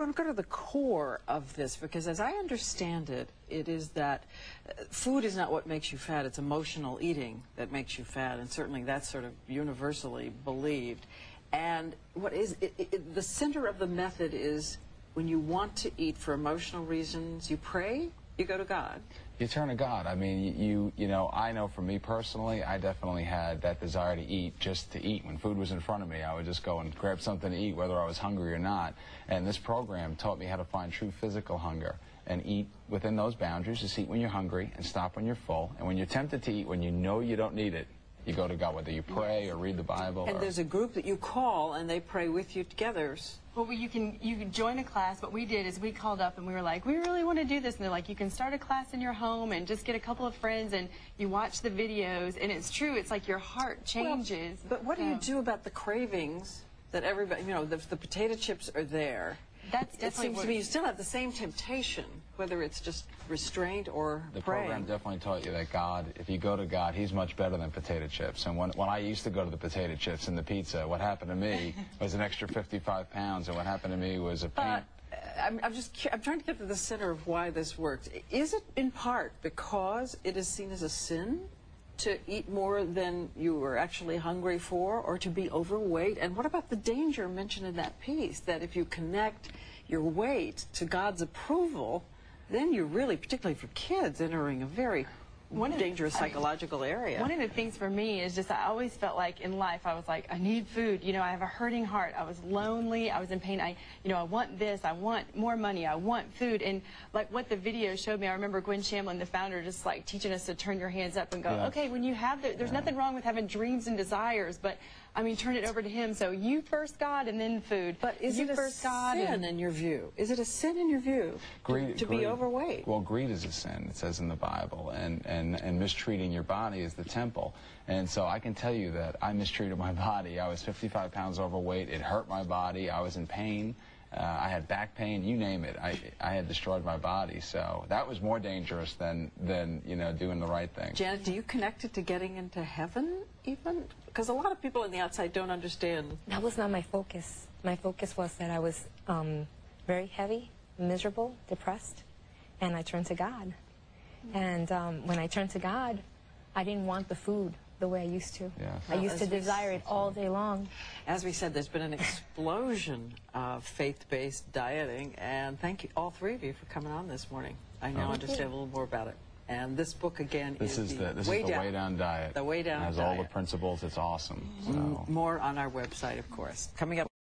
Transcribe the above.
want to go to the core of this, because as I understand it, it is that food is not what makes you fat, it's emotional eating that makes you fat, and certainly that's sort of universally believed. And what is the center of the method is when you want to eat for emotional reasons, you pray, you go to God. You turn to God. I mean, you know, I know for me personally, I definitely had that desire to eat just to eat. When food was in front of me, I would just go and grab something to eat, whether I was hungry or not. And this program taught me how to find true physical hunger and eat within those boundaries. Just eat when you're hungry and stop when you're full. And when you're tempted to eat, when you know you don't need it, you go to God, whether you pray or read the Bible. And there's a group that you call, and they pray with you together. Well, you can join a class. What we did is we called up and we were like, we really want to do this. And they're like, you can start a class in your home and just get a couple of friends and you watch the videos. And it's true. It's like your heart changes. Well, but what do you do about the cravings that everybody, you know, the potato chips are there? That's definitely it seems to me you still have the same temptation, whether it's just restraint or the praying. program definitely taught you that God, if you go to God, He's much better than potato chips. And when I used to go to the potato chips and the pizza, what happened to me was an extra 55 pounds, and what happened to me was a pain. I'm trying to get to the center of why this works. Is it in part because it is seen as a sin to eat more than you were actually hungry for, or to be overweight? And what about the danger mentioned in that piece, that if you connect your weight to God's approval, then you're really, particularly for kids, entering a very dangerous psychological area? One of the things for me is just I always felt like in life I was like, I need food. You know, I have a hurting heart. I was lonely. I was in pain. I want this. I want more money. I want food. And like what the video showed me, I remember Gwen Shamlin, the founder, just like teaching us to turn your hands up and go, okay, when you have there's nothing wrong with having dreams and desires, but I mean, turn it over to Him. So you first, God, and then food. But is it a sin in your view? Is it a sin in your view to be overweight? Well, greed is a sin, it says in the Bible, and mistreating your body is the temple. And so I can tell you that I mistreated my body. I was 55 pounds overweight. It hurt my body. I was in pain. I had back pain, you name it. I had destroyed my body, so that was more dangerous than you know, doing the right thing. Janet, do you connect it to getting into heaven even? Because a lot of people on the outside don't understand. That was not my focus. My focus was that I was very heavy, miserable, depressed, and I turned to God. And when I turned to God, I didn't want the food the way I used to. Yes. I used to desire it all day long. As we said, there's been an explosion of faith-based dieting, and thank you, all three of you, for coming on this morning. I now understand a little more about it. And this book, again, this is the Way Down Diet. The Way Down It has Diet. all the principles. It's awesome. So. More on our website, of course. Coming up.